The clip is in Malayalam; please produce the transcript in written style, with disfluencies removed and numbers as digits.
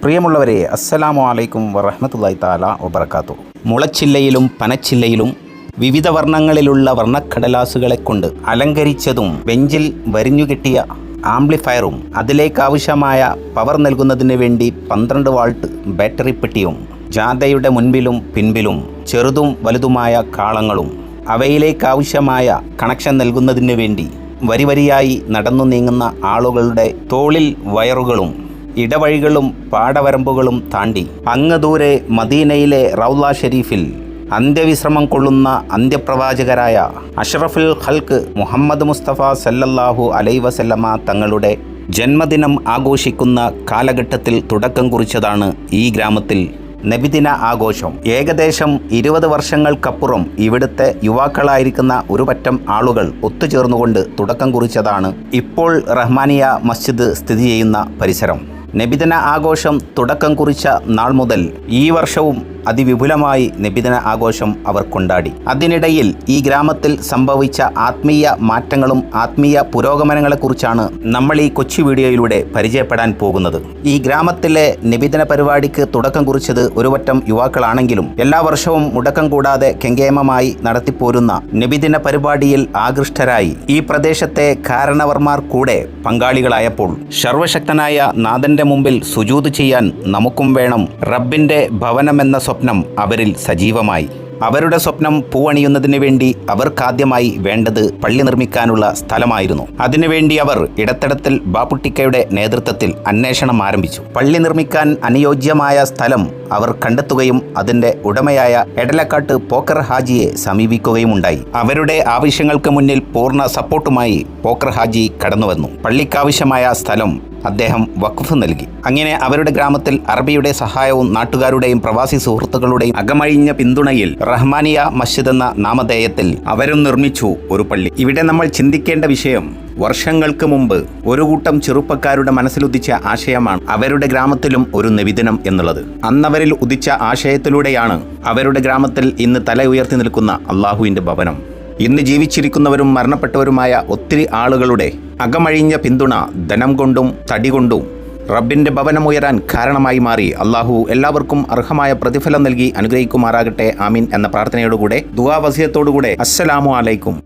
പ്രിയമുള്ളവരെ, അസ്സലാമു അലൈക്കും വറഹ്മത്തുള്ളാഹി തആല വബറകാതുഹു. മുളച്ചില്ലയിലും പനച്ചില്ലയിലും വിവിധ വർണ്ണങ്ങളിലുള്ള വർണ്ണക്കടലാസുകളെ കൊണ്ട് അലങ്കരിച്ചതും ബെഞ്ചിൽ വരിഞ്ഞുകെട്ടിയ ആംപ്ലിഫയറും അതിലേക്കാവശ്യമായ പവർ നൽകുന്നതിന് വേണ്ടി 12 വാൾട്ട് ബാറ്ററി പെട്ടിയും ജാഥയുടെ മുൻപിലും പിൻപിലും ചെറുതും വലുതുമായ കാളങ്ങളും അവയിലേക്കാവശ്യമായ കണക്ഷൻ നൽകുന്നതിന് വേണ്ടി വരിവരിയായി നടന്നു നീങ്ങുന്ന ആളുകളുടെ തോളിൽ വയറുകളും ഇടവഴികളും പാടവരമ്പുകളും താണ്ടി അങ്ങ് ദൂരെ മദീനയിലെ റൗള ഷരീഫിൽ അന്ത്യവിശ്രമം കൊള്ളുന്ന അന്ത്യപ്രവാചകരായ അഷ്റഫുൽ ഖൽക്ക് മുഹമ്മദ് മുസ്തഫ സല്ലല്ലാഹു അലൈഹി വസല്ലമ തങ്ങളുടെ ജന്മദിനം ആഘോഷിക്കുന്ന കാലഘട്ടത്തിൽ തുടക്കം കുറിച്ചതാണ് ഈ ഗ്രാമത്തിൽ നബിദിന ആഘോഷം. ഏകദേശം 20 വർഷങ്ങൾക്കപ്പുറം ഇവിടുത്തെ യുവാക്കളായിരിക്കുന്ന ഒരു പറ്റം ആളുകൾ ഒത്തുചേർന്നുകൊണ്ട് തുടക്കം കുറിച്ചതാണ് ഇപ്പോൾ റഹ്മാനിയ മസ്ജിദ് സ്ഥിതി ചെയ്യുന്ന പരിസരം. നബിദിന ആഘോഷം തുടക്കം കുറിച്ച നാൾ മുതൽ ഈ വർഷവും അതിവിപുലമായി നബിദിന ആഘോഷം അവർ കൊണ്ടാടി. അതിനിടയിൽ ഈ ഗ്രാമത്തിൽ സംഭവിച്ച ആത്മീയ മാറ്റങ്ങളും ആത്മീയ പുരോഗമനങ്ങളെക്കുറിച്ചാണ് നമ്മൾ ഈ കൊച്ചു വീഡിയോയിലൂടെ പരിചയപ്പെടാൻ പോകുന്നത്. ഈ ഗ്രാമത്തിലെ നബിദിന പരിപാടിക്ക് തുടക്കം കുറിച്ചത് ഒരു വട്ടം യുവാക്കളാണെങ്കിലും എല്ലാ വർഷവും മുടക്കം കൂടാതെ കെങ്കേമമായി നടത്തിപ്പോരുന്ന നബിദിന പരിപാടിയിൽ ആകൃഷ്ടരായി ഈ പ്രദേശത്തെ കാരണവർമാർ കൂടെ പങ്കാളികളായപ്പോൾ സർവശക്തനായ നാഥന്റെ മുമ്പിൽ സുജൂദ് ചെയ്യാൻ നമുക്കും വേണം റബ്ബിന്റെ ഭവനമെന്ന സ്വപ്നം അവരിൽ സജീവമായി. അവരുടെ സ്വപ്നം പൂവണിയുന്നതിന് വേണ്ടി അവർക്കാദ്യമായി വേണ്ടത് പള്ളി നിർമ്മിക്കാനുള്ള സ്ഥലമായിരുന്നു. അതിനുവേണ്ടി അവർ ഇടത്തടത്തിൽ ബാപ്പുട്ടിക്കയുടെ നേതൃത്വത്തിൽ അന്വേഷണം ആരംഭിച്ചു. പള്ളി നിർമ്മിക്കാൻ അനുയോജ്യമായ സ്ഥലം അവർ കണ്ടെത്തുകയും അതിൻ്റെ ഉടമയായ എടലക്കാട്ട് പോക്കർ ഹാജിയെ സമീപിക്കുകയും ഉണ്ടായി. അവരുടെ ആവശ്യങ്ങൾക്ക് മുന്നിൽ പൂർണ്ണ സപ്പോർട്ടുമായി പോക്കർ ഹാജി കടന്നുവന്നു. പള്ളിക്കാവശ്യമായ സ്ഥലം അദ്ദേഹം വഖഫ് നൽകി. അങ്ങനെ അവരുടെ ഗ്രാമത്തിൽ അറബിയുടെ സഹായവും നാട്ടുകാരുടെയും പ്രവാസി സുഹൃത്തുക്കളുടെയും അകമഴിഞ്ഞ പിന്തുണയിൽ റഹ്മാനിയ മസ്ജിദ് എന്ന നാമധേയത്തിൽ അവരും നിർമ്മിച്ചു ഒരു പള്ളി. ഇവിടെ നമ്മൾ ചിന്തിക്കേണ്ട വിഷയം, വർഷങ്ങൾക്ക് മുമ്പ് ഒരു കൂട്ടം ചെറുപ്പക്കാരുടെ മനസ്സിലുദിച്ച ആശയമാണ് അവരുടെ ഗ്രാമത്തിലും ഒരു നബിദിനം എന്നുള്ളത്. അന്നവരിൽ ഉദിച്ച ആശയത്തിലൂടെയാണ് അവരുടെ ഗ്രാമത്തിൽ ഇന്ന് തല ഉയർത്തി നിൽക്കുന്ന അള്ളാഹുവിൻ്റെ ഭവനം. ഇന്ന് ജീവിച്ചിരിക്കുന്നവരും മരണപ്പെട്ടവരുമായ ഒത്തിരി ആളുകളുടെ അകമഴിഞ്ഞ പിന്തുണ ധനം കൊണ്ടും തടി കൊണ്ടും റബ്ബിൻ്റെ ഭവനമുയരാൻ കാരണമായി മാറി. അള്ളാഹു എല്ലാവർക്കും അർഹമായ പ്രതിഫലം നൽകി അനുഗ്രഹിക്കുമാറാകട്ടെ. ആമീൻ എന്ന പ്രാർത്ഥനയോടുകൂടെ ദുആ വസിയത്തോടുകൂടെ അസ്സലാമു അലൈക്കും.